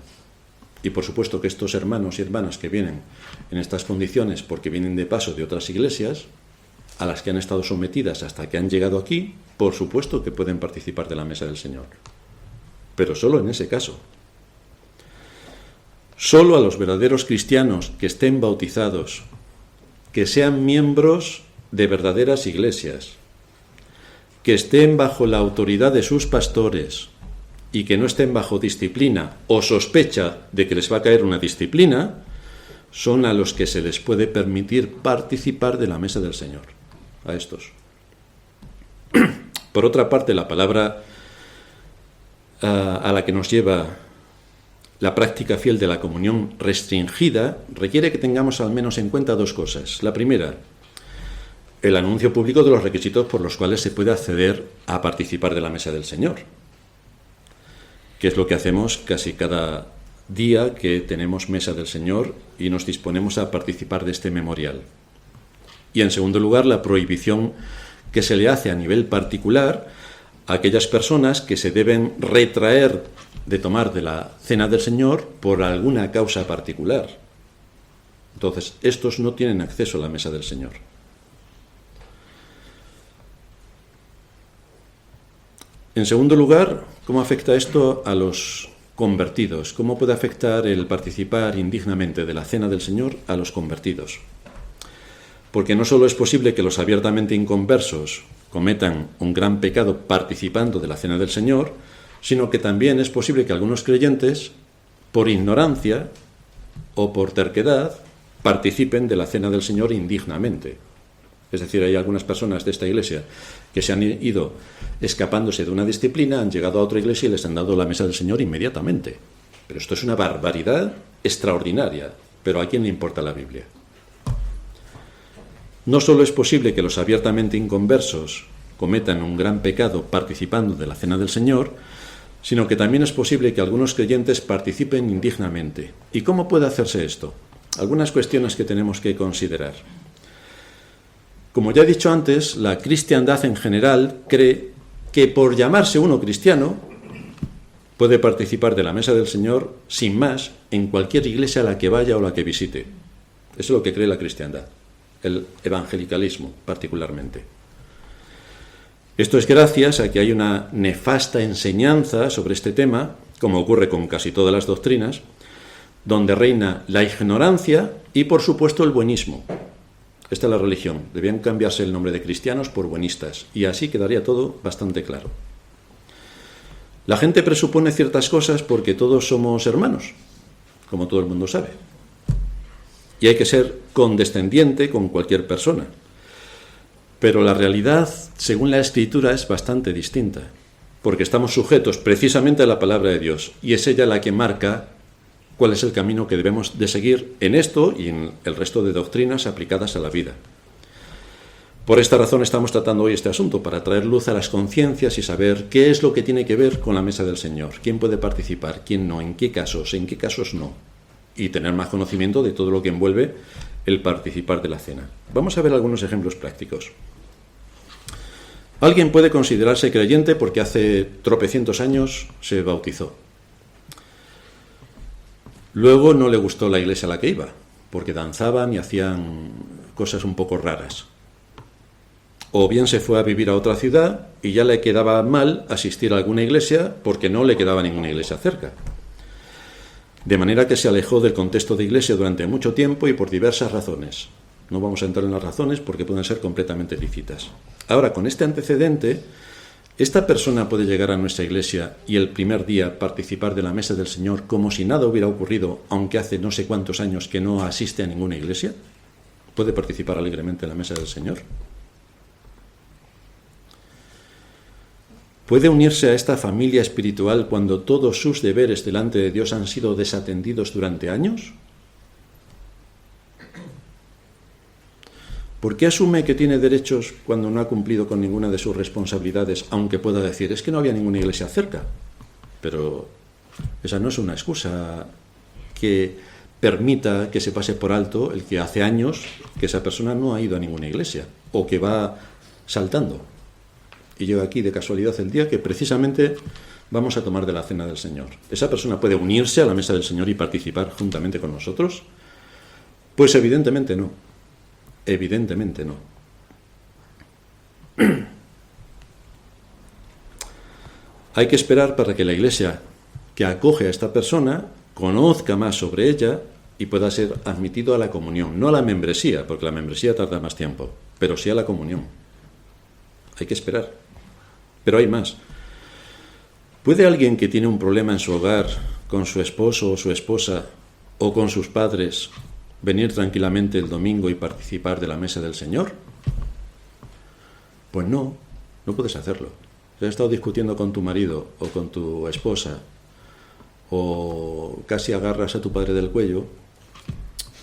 Y por supuesto que estos hermanos y hermanas que vienen en estas condiciones porque vienen de paso de otras iglesias, a las que han estado sometidas hasta que han llegado aquí, por supuesto que pueden participar de la mesa del Señor. Pero solo en ese caso. Solo a los verdaderos cristianos que estén bautizados, que sean miembros de verdaderas iglesias, que estén bajo la autoridad de sus pastores y que no estén bajo disciplina o sospecha de que les va a caer una disciplina, son a los que se les puede permitir participar de la mesa del Señor. A estos. Por otra parte, la palabra a la que nos lleva la práctica fiel de la comunión restringida requiere que tengamos al menos en cuenta dos cosas. La primera, el anuncio público de los requisitos por los cuales se puede acceder a participar de la mesa del Señor, que es lo que hacemos casi cada día que tenemos mesa del Señor y nos disponemos a participar de este memorial. Y en segundo lugar, la prohibición que se le hace a nivel particular a aquellas personas que se deben retraer de tomar de la cena del Señor por alguna causa particular. Entonces, estos no tienen acceso a la mesa del Señor. En segundo lugar, ¿cómo afecta esto a los convertidos? ¿Cómo puede afectar el participar indignamente de la cena del Señor a los convertidos? Porque no solo es posible que los abiertamente inconversos cometan un gran pecado participando de la cena del Señor, sino que también es posible que algunos creyentes, por ignorancia o por terquedad, participen de la cena del Señor indignamente. Es decir, hay algunas personas de esta iglesia que se han ido escapándose de una disciplina, han llegado a otra iglesia y les han dado la mesa del Señor inmediatamente. Pero esto es una barbaridad extraordinaria. Pero ¿a quién le importa la Biblia? No solo es posible que los abiertamente inconversos cometan un gran pecado participando de la cena del Señor, sino que también es posible que algunos creyentes participen indignamente. ¿Y cómo puede hacerse esto? Algunas cuestiones que tenemos que considerar. Como ya he dicho antes, la cristiandad en general cree que por llamarse uno cristiano puede participar de la mesa del Señor sin más en cualquier iglesia a la que vaya o la que visite. Eso es lo que cree la cristiandad. El evangelicalismo particularmente. Esto es gracias a que hay una nefasta enseñanza sobre este tema, como ocurre con casi todas las doctrinas, donde reina la ignorancia y, por supuesto, el buenismo. Esta es la religión. Debían cambiarse el nombre de cristianos por buenistas, y así quedaría todo bastante claro. La gente presupone ciertas cosas porque todos somos hermanos, como todo el mundo sabe. Y hay que ser condescendiente con cualquier persona. Pero la realidad, según la Escritura, es bastante distinta, porque estamos sujetos precisamente a la palabra de Dios, y es ella la que marca cuál es el camino que debemos de seguir en esto y en el resto de doctrinas aplicadas a la vida. Por esta razón estamos tratando hoy este asunto, para traer luz a las conciencias y saber qué es lo que tiene que ver con la mesa del Señor, quién puede participar, quién no, en qué casos no, y tener más conocimiento de todo lo que envuelve el participar de la cena. Vamos a ver algunos ejemplos prácticos. Alguien puede considerarse creyente porque hace tropecientos años se bautizó. Luego no le gustó la iglesia a la que iba, porque danzaban y hacían cosas un poco raras. O bien se fue a vivir a otra ciudad y ya le quedaba mal asistir a alguna iglesia porque no le quedaba ninguna iglesia cerca. De manera que se alejó del contexto de iglesia durante mucho tiempo y por diversas razones. No vamos a entrar en las razones porque pueden ser completamente lícitas. Ahora, con este antecedente, esta persona puede llegar a nuestra iglesia y el primer día participar de la mesa del Señor como si nada hubiera ocurrido, aunque hace no sé cuántos años que no asiste a ninguna iglesia. ¿Puede participar alegremente en la mesa del Señor? ¿Puede unirse a esta familia espiritual cuando todos sus deberes delante de Dios han sido desatendidos durante años? ¿Por qué asume que tiene derechos cuando no ha cumplido con ninguna de sus responsabilidades, aunque pueda decir, es que no había ninguna iglesia cerca? Pero esa no es una excusa que permita que se pase por alto el que hace años que esa persona no ha ido a ninguna iglesia, o que va saltando. Y llega aquí de casualidad el día que precisamente vamos a tomar de la cena del Señor. ¿Esa persona puede unirse a la mesa del Señor y participar juntamente con nosotros? Pues evidentemente no. Evidentemente no. Hay que esperar para que la iglesia que acoge a esta persona conozca más sobre ella y pueda ser admitido a la comunión. No a la membresía, porque la membresía tarda más tiempo, pero sí a la comunión. Hay que esperar. Pero hay más. ¿Puede alguien que tiene un problema en su hogar, con su esposo o su esposa, o con sus padres, venir tranquilamente el domingo y participar de la mesa del Señor? Pues no puedes hacerlo. Si has estado discutiendo con tu marido o con tu esposa, o casi agarras a tu padre del cuello,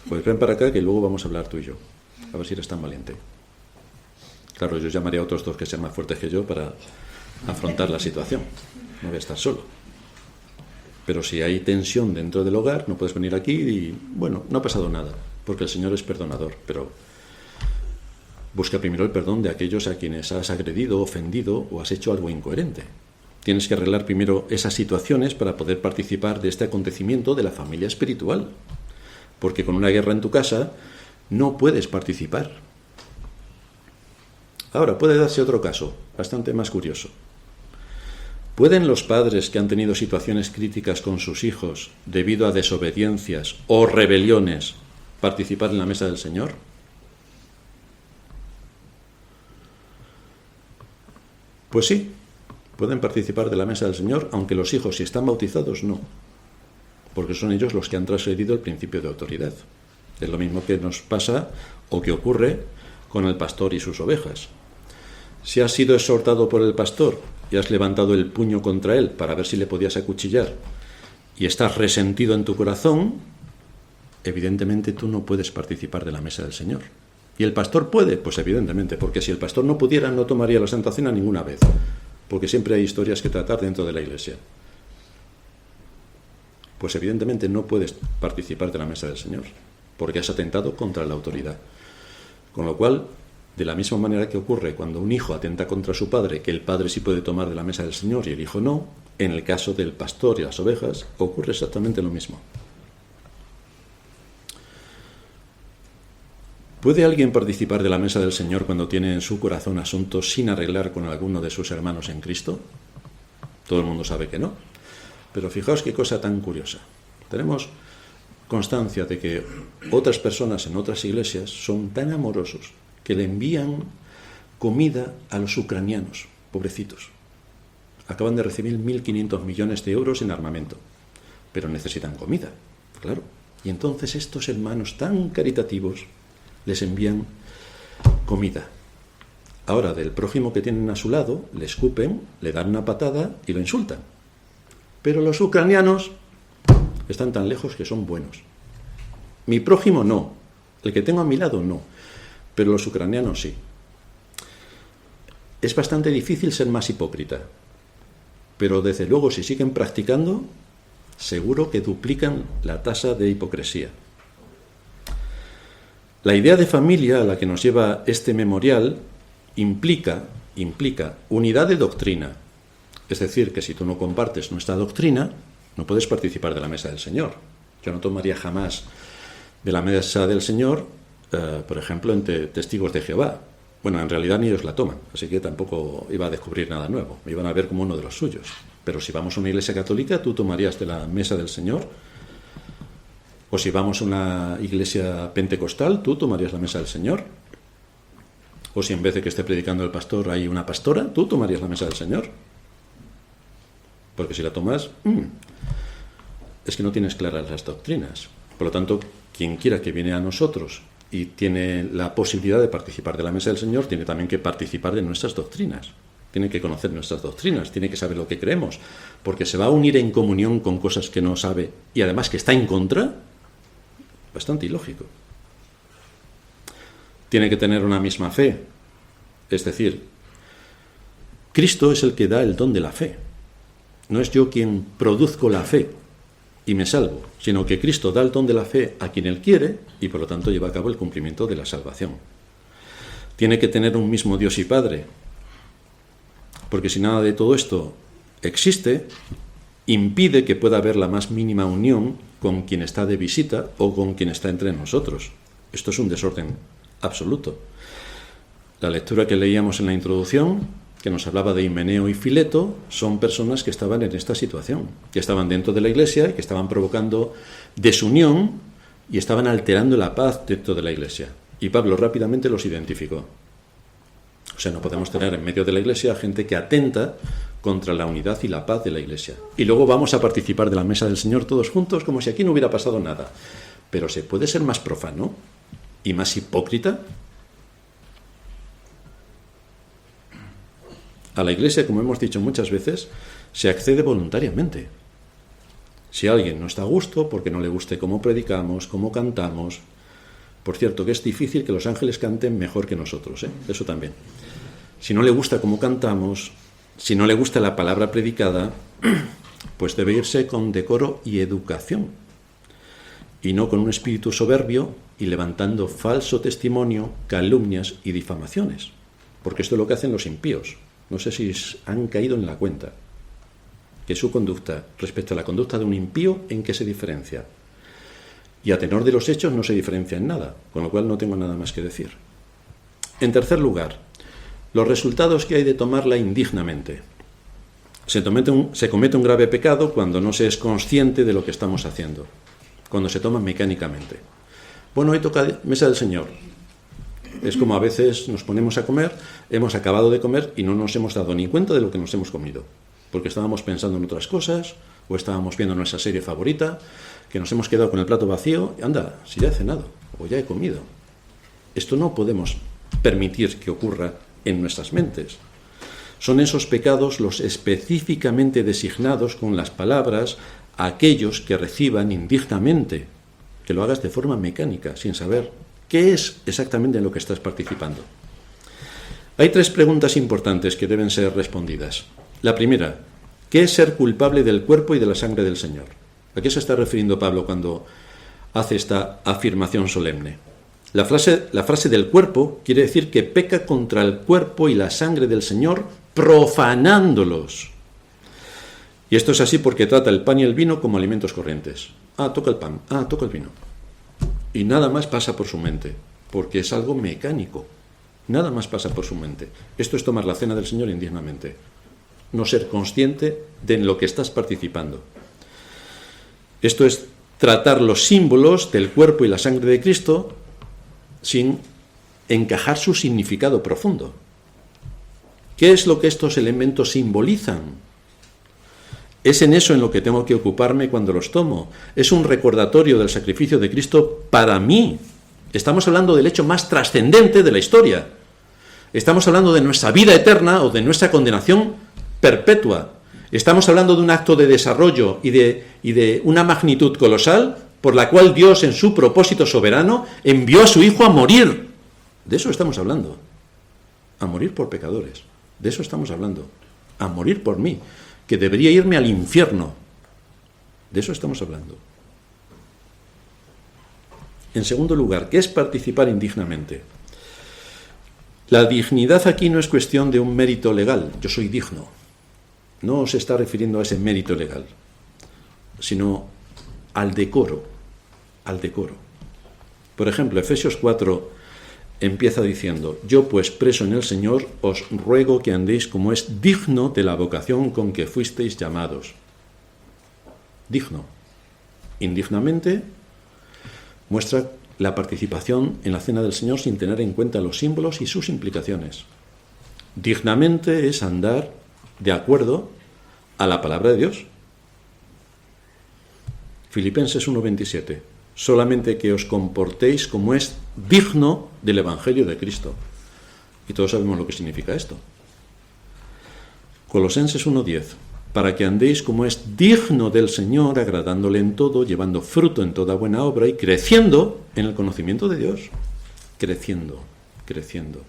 pues ven para acá que luego vamos a hablar tú y yo. A ver si eres tan valiente. Claro, yo llamaré a otros dos que sean más fuertes que yo para afrontar la situación. No voy a estar solo. Pero si hay tensión dentro del hogar, no puedes venir aquí y, bueno, no ha pasado nada, porque el Señor es perdonador, pero busca primero el perdón de aquellos a quienes has agredido, ofendido o has hecho algo incoherente. Tienes que arreglar primero esas situaciones para poder participar de este acontecimiento de la familia espiritual, porque con una guerra en tu casa no puedes participar. Ahora, puede darse otro caso, bastante más curioso. ¿Pueden los padres que han tenido situaciones críticas con sus hijos debido a desobediencias o rebeliones participar en la mesa del Señor? Pues sí, pueden participar de la mesa del Señor, aunque los hijos, si están bautizados, no, porque son ellos los que han transgredido el principio de autoridad. Es lo mismo que nos pasa o que ocurre con el pastor y sus ovejas. Si has sido exhortado por el pastor y has levantado el puño contra él para ver si le podías acuchillar y estás resentido en tu corazón, evidentemente tú no puedes participar de la mesa del Señor. ¿Y el pastor puede? Pues evidentemente, porque si el pastor no pudiera, no tomaría la Santa Cena ninguna vez, porque siempre hay historias que tratar dentro de la iglesia. Pues evidentemente no puedes participar de la mesa del Señor, porque has atentado contra la autoridad. Con lo cual, de la misma manera que ocurre cuando un hijo atenta contra su padre, que el padre sí puede tomar de la mesa del Señor y el hijo no, en el caso del pastor y las ovejas, ocurre exactamente lo mismo. ¿Puede alguien participar de la mesa del Señor cuando tiene en su corazón asuntos sin arreglar con alguno de sus hermanos en Cristo? Todo el mundo sabe que no. Pero fijaos qué cosa tan curiosa. Tenemos constancia de que otras personas en otras iglesias son tan amorosos que le envían comida a los ucranianos, pobrecitos. Acaban de recibir 1.500 millones de euros en armamento, pero necesitan comida, claro. Y entonces estos hermanos tan caritativos les envían comida. Ahora, del prójimo que tienen a su lado, le escupen, le dan una patada y lo insultan. Pero los ucranianos están tan lejos que son buenos. Mi prójimo no, el que tengo a mi lado no, pero los ucranianos sí. Es bastante difícil ser más hipócrita, pero desde luego si siguen practicando, seguro que duplican la tasa de hipocresía. La idea de familia a la que nos lleva este memorial implica unidad de doctrina. Es decir, que si tú no compartes nuestra doctrina, no puedes participar de la mesa del Señor. Yo no tomaría jamás de la mesa del Señor, por ejemplo, entre testigos de Jehová. Bueno, en realidad ni ellos la toman, así que tampoco iba a descubrir nada nuevo. Me iban a ver como uno de los suyos. Pero si vamos a una iglesia católica, ¿tú tomarías de la mesa del Señor? O si vamos a una iglesia pentecostal, ¿tú tomarías la mesa del Señor? O si en vez de que esté predicando el pastor hay una pastora, ¿tú tomarías la mesa del Señor? Porque si la tomas, es que no tienes claras las doctrinas. Por lo tanto, quien quiera que viene a nosotros y tiene la posibilidad de participar de la mesa del Señor, tiene también que participar de nuestras doctrinas. Tiene que conocer nuestras doctrinas, tiene que saber lo que creemos, porque se va a unir en comunión con cosas que no sabe y además que está en contra. Bastante ilógico. Tiene que tener una misma fe. Es decir, Cristo es el que da el don de la fe. No es yo quien produzco la fe y me salvo, sino que Cristo da el don de la fe a quien Él quiere y por lo tanto lleva a cabo el cumplimiento de la salvación. Tiene que tener un mismo Dios y Padre, porque si nada de todo esto existe, impide que pueda haber la más mínima unión con quien está de visita o con quien está entre nosotros. Esto es un desorden absoluto. La lectura que leíamos en la introducción, que nos hablaba de Himeneo y Fileto, son personas que estaban en esta situación, que estaban dentro de la iglesia y que estaban provocando desunión y estaban alterando la paz dentro de la iglesia. Y Pablo rápidamente los identificó. O sea, no podemos tener en medio de la iglesia gente que atenta contra la unidad y la paz de la iglesia. Y luego vamos a participar de la mesa del Señor todos juntos como si aquí no hubiera pasado nada. Pero ¿se puede ser más profano y más hipócrita? A la iglesia, como hemos dicho muchas veces, se accede voluntariamente. Si alguien no está a gusto porque no le guste cómo predicamos, cómo cantamos. Por cierto, que es difícil que los ángeles canten mejor que nosotros, eso también. Si no le gusta cómo cantamos, si no le gusta la palabra predicada, pues debe irse con decoro y educación, y no con un espíritu soberbio y levantando falso testimonio, calumnias y difamaciones, porque esto es lo que hacen los impíos. No sé si han caído en la cuenta que su conducta respecto a la conducta de un impío, ¿en qué se diferencia? Y a tenor de los hechos no se diferencia en nada, con lo cual no tengo nada más que decir. En tercer lugar, los resultados que hay de tomarla indignamente. Se comete un grave pecado cuando no se es consciente de lo que estamos haciendo, cuando se toma mecánicamente. Bueno, hoy toca mesa del Señor. Es como a veces nos ponemos a comer, hemos acabado de comer y no nos hemos dado ni cuenta de lo que nos hemos comido, porque estábamos pensando en otras cosas o estábamos viendo nuestra serie favorita, que nos hemos quedado con el plato vacío y anda, si ya he cenado o ya he comido. Esto no podemos permitir que ocurra en nuestras mentes. Son esos pecados los específicamente designados con las palabras a aquellos que reciban indignamente, que lo hagas de forma mecánica, sin saber qué es exactamente en lo que estás participando. Hay 3 preguntas importantes que deben ser respondidas. La primera, ¿qué es ser culpable del cuerpo y de la sangre del Señor? ¿A qué se está refiriendo Pablo cuando hace esta afirmación solemne? La frase del cuerpo quiere decir que peca contra el cuerpo y la sangre del Señor, profanándolos. Y esto es así porque trata el pan y el vino como alimentos corrientes. Toca el pan, toca el vino. Y nada más pasa por su mente, porque es algo mecánico. Nada más pasa por su mente. Esto es tomar la cena del Señor indignamente. No ser consciente de lo que estás participando. Esto es tratar los símbolos del cuerpo y la sangre de Cristo sin encajar su significado profundo. ¿Qué es lo que estos elementos simbolizan? Es en eso en lo que tengo que ocuparme cuando los tomo. Es un recordatorio del sacrificio de Cristo para mí. Estamos hablando del hecho más trascendente de la historia. Estamos hablando de nuestra vida eterna o de nuestra condenación perpetua. Estamos hablando de un acto de desarrollo y de una magnitud colosal por la cual Dios, en su propósito soberano, envió a su Hijo a morir. De eso estamos hablando. A morir por pecadores. De eso estamos hablando. A morir por mí, que debería irme al infierno. De eso estamos hablando. En segundo lugar, ¿qué es participar indignamente? La dignidad aquí no es cuestión de un mérito legal. Yo soy digno. No se está refiriendo a ese mérito legal, sino al decoro. Al decoro. Por ejemplo, Efesios 4 empieza diciendo: yo pues preso en el Señor os ruego que andéis como es digno de la vocación con que fuisteis llamados. Digno. Indignamente muestra la participación en la cena del Señor sin tener en cuenta los símbolos y sus implicaciones. Dignamente es andar de acuerdo a la palabra de Dios. Filipenses 1:27. Solamente que os comportéis como es digno del Evangelio de Cristo. Y todos sabemos lo que significa esto. Colosenses 1:10. Para que andéis como es digno del Señor, agradándole en todo, llevando fruto en toda buena obra y creciendo en el conocimiento de Dios. Creciendo, creciendo.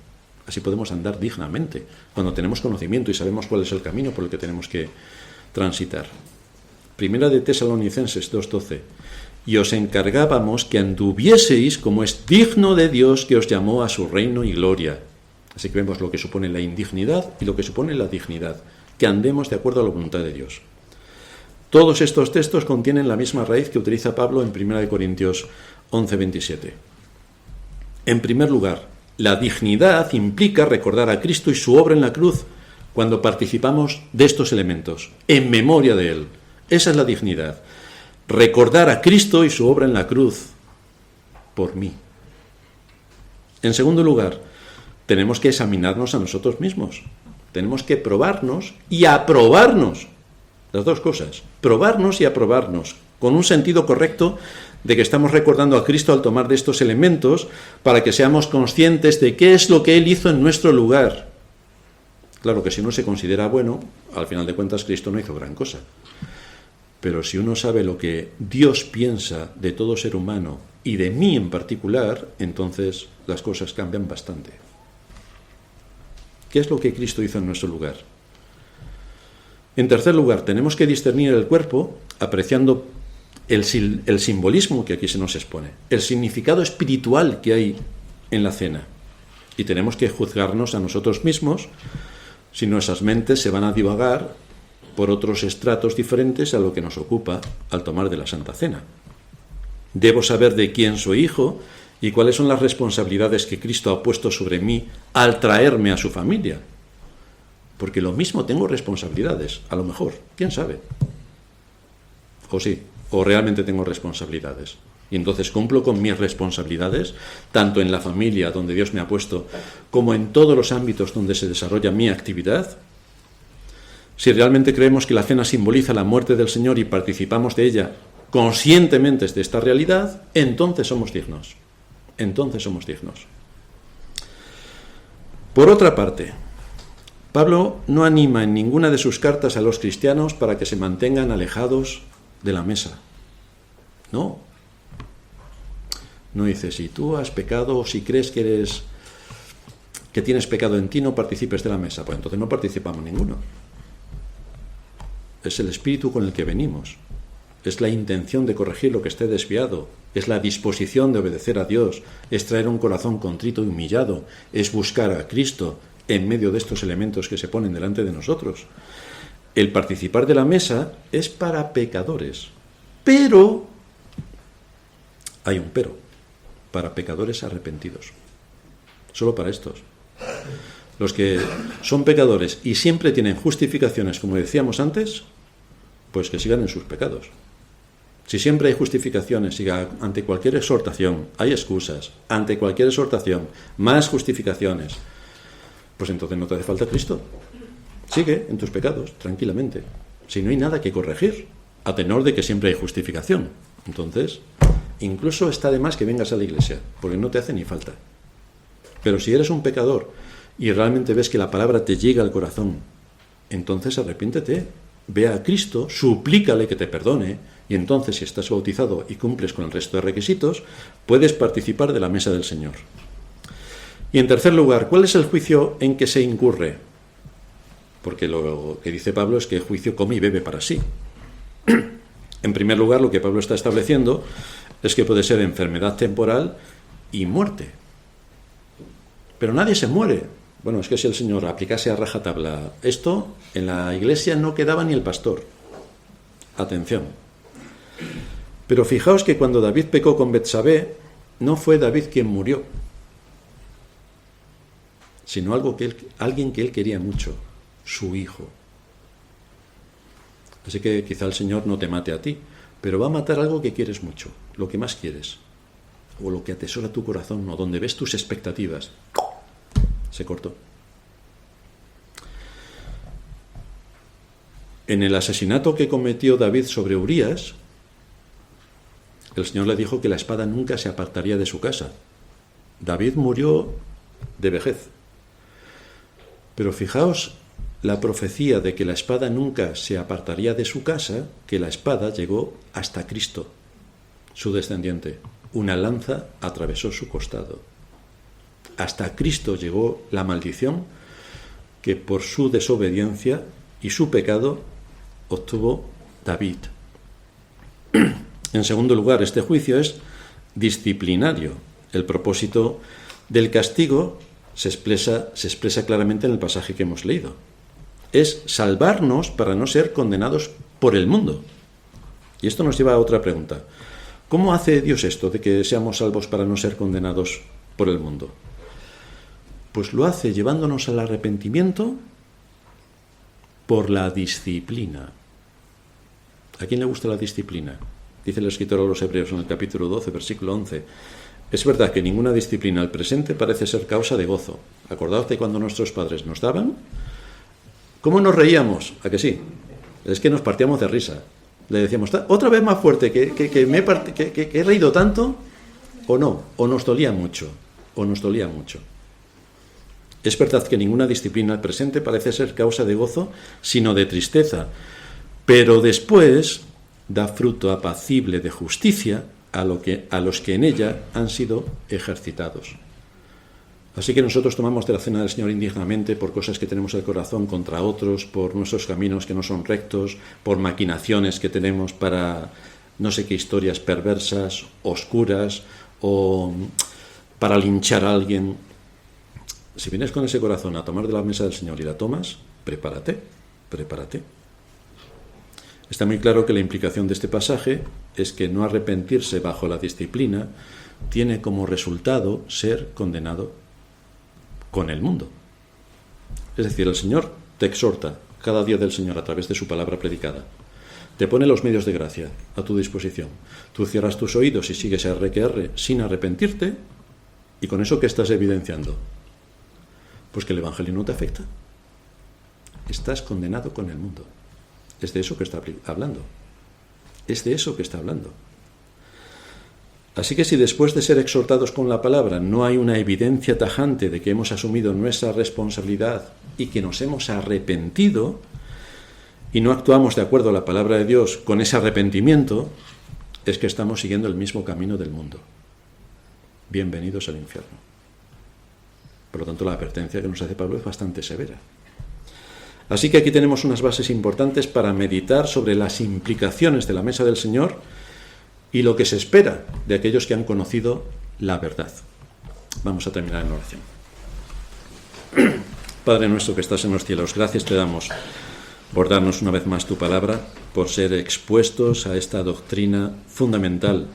Así podemos andar dignamente, cuando tenemos conocimiento y sabemos cuál es el camino por el que tenemos que transitar. Primera de Tesalonicenses 2:12. Y os encargábamos que anduvieseis como es digno de Dios que os llamó a su reino y gloria. Así que vemos lo que supone la indignidad y lo que supone la dignidad, que andemos de acuerdo a la voluntad de Dios. Todos estos textos contienen la misma raíz que utiliza Pablo en 1 Corintios 11:27. En primer lugar, la dignidad implica recordar a Cristo y su obra en la cruz cuando participamos de estos elementos, en memoria de Él. Esa es la dignidad. Recordar a Cristo y su obra en la cruz por mí. En segundo lugar, tenemos que examinarnos a nosotros mismos. Tenemos que probarnos y aprobarnos. Las dos cosas. Probarnos y aprobarnos. Con un sentido correcto de que estamos recordando a Cristo al tomar de estos elementos para que seamos conscientes de qué es lo que Él hizo en nuestro lugar. Claro que si uno se considera bueno, al final de cuentas Cristo no hizo gran cosa. Pero si uno sabe lo que Dios piensa de todo ser humano y de mí en particular, entonces las cosas cambian bastante. ¿Qué es lo que Cristo hizo en nuestro lugar? En tercer lugar, tenemos que discernir el cuerpo apreciando el simbolismo que aquí se nos expone, el significado espiritual que hay en la cena. Y tenemos que juzgarnos a nosotros mismos si nuestras mentes se van a divagar por otros estratos diferentes a lo que nos ocupa al tomar de la Santa Cena. Debo saber de quién soy hijo y cuáles son las responsabilidades que Cristo ha puesto sobre mí al traerme a su familia. Porque lo mismo tengo responsabilidades, a lo mejor, quién sabe. O sí, o realmente tengo responsabilidades. Y entonces cumplo con mis responsabilidades, tanto en la familia donde Dios me ha puesto, como en todos los ámbitos donde se desarrolla mi actividad. Si realmente creemos que la cena simboliza la muerte del Señor y participamos de ella conscientemente de esta realidad, entonces somos dignos. Entonces somos dignos. Por otra parte, Pablo no anima en ninguna de sus cartas a los cristianos para que se mantengan alejados de la mesa. No. No dice, si tú has pecado o si crees que tienes pecado en ti, no participes de la mesa. Pues entonces no participamos ninguno. Es el espíritu con el que venimos. Es la intención de corregir lo que esté desviado. Es la disposición de obedecer a Dios. Es traer un corazón contrito y humillado. Es buscar a Cristo en medio de estos elementos que se ponen delante de nosotros. El participar de la mesa es para pecadores. Pero, hay un pero, para pecadores arrepentidos. Solo para estos. Los que son pecadores y siempre tienen justificaciones, como decíamos antes, pues que sigan en sus pecados. Si siempre hay justificaciones, si ante cualquier exhortación hay excusas, ante cualquier exhortación más justificaciones, pues entonces no te hace falta Cristo. Sigue en tus pecados, tranquilamente. Si no hay nada que corregir, a tenor de que siempre hay justificación. Entonces, incluso está de más que vengas a la iglesia, porque no te hace ni falta. Pero si eres un pecador y realmente ves que la palabra te llega al corazón, entonces arrepiéntete, ve a Cristo, suplícale que te perdone, y entonces, si estás bautizado y cumples con el resto de requisitos, puedes participar de la mesa del Señor. Y en tercer lugar, ¿cuál es el juicio en que se incurre? Porque lo que dice Pablo es que el juicio come y bebe para sí. En primer lugar, lo que Pablo está estableciendo es que puede ser enfermedad temporal y muerte. Pero nadie se muere. Bueno, es que si el Señor aplicase a rajatabla esto, en la iglesia no quedaba ni el pastor. Atención. Pero fijaos que cuando David pecó con Betsabé, no fue David quien murió, sino alguien que él quería mucho, su hijo. Así que quizá el Señor no te mate a ti, pero va a matar algo que quieres mucho, lo que más quieres, o lo que atesora tu corazón, o donde ves tus expectativas. Se cortó. En el asesinato que cometió David sobre Urías, el Señor le dijo que la espada nunca se apartaría de su casa. David murió de vejez. Pero fijaos la profecía de que la espada nunca se apartaría de su casa, que la espada llegó hasta Cristo, su descendiente. Una lanza atravesó su costado. Hasta Cristo llegó la maldición que por su desobediencia y su pecado obtuvo David. En segundo lugar, este juicio es disciplinario. El propósito del castigo se expresa claramente en el pasaje que hemos leído. Es salvarnos para no ser condenados por el mundo. Y esto nos lleva a otra pregunta. ¿Cómo hace Dios esto de que seamos salvos para no ser condenados por el mundo? Pues lo hace llevándonos al arrepentimiento por la disciplina. ¿A quién le gusta la disciplina? Dice el escritor a los Hebreos en el capítulo 12, versículo 11. Es verdad que ninguna disciplina al presente parece ser causa de gozo. Acordaos de cuando nuestros padres nos daban. ¿Cómo nos reíamos? ¿A que sí? Es que nos partíamos de risa. Le decíamos, otra vez más fuerte, que he reído tanto, o no, o nos dolía mucho. Es verdad que ninguna disciplina al presente parece ser causa de gozo, sino de tristeza. Pero después da fruto apacible de justicia a los que en ella han sido ejercitados. Así que nosotros tomamos de la cena del Señor indignamente por cosas que tenemos en el corazón contra otros, por nuestros caminos que no son rectos, por maquinaciones que tenemos para no sé qué historias perversas, oscuras, o para linchar a alguien. Si vienes con ese corazón a tomar de la mesa del Señor y la tomas, prepárate. Está muy claro que la implicación de este pasaje es que no arrepentirse bajo la disciplina tiene como resultado ser condenado con el mundo. Es decir, el Señor te exhorta cada día del Señor a través de su palabra predicada. Te pone los medios de gracia a tu disposición. Tú cierras tus oídos y sigues RQR sin arrepentirte, y con eso, ¿qué estás evidenciando? Pues que el Evangelio no te afecta. Estás condenado con el mundo. Es de eso que está hablando. Así que si después de ser exhortados con la palabra no hay una evidencia tajante de que hemos asumido nuestra responsabilidad y que nos hemos arrepentido y no actuamos de acuerdo a la palabra de Dios con ese arrepentimiento, es que estamos siguiendo el mismo camino del mundo. Bienvenidos al infierno. Por lo tanto, la advertencia que nos hace Pablo es bastante severa. Así que aquí tenemos unas bases importantes para meditar sobre las implicaciones de la mesa del Señor y lo que se espera de aquellos que han conocido la verdad. Vamos a terminar en oración. Padre nuestro que estás en los cielos, gracias te damos por darnos una vez más tu palabra, por ser expuestos a esta doctrina fundamental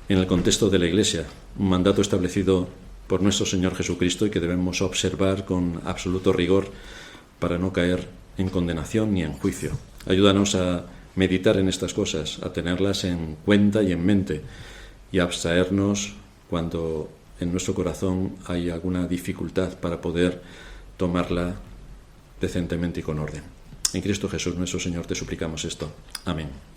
en el contexto de la Iglesia, un mandato establecido por nuestro Señor Jesucristo y que debemos observar con absoluto rigor para no caer en condenación ni en juicio. Ayúdanos a meditar en estas cosas, a tenerlas en cuenta y en mente y a abstraernos cuando en nuestro corazón hay alguna dificultad para poder tomarla decentemente y con orden. En Cristo Jesús nuestro Señor te suplicamos esto. Amén.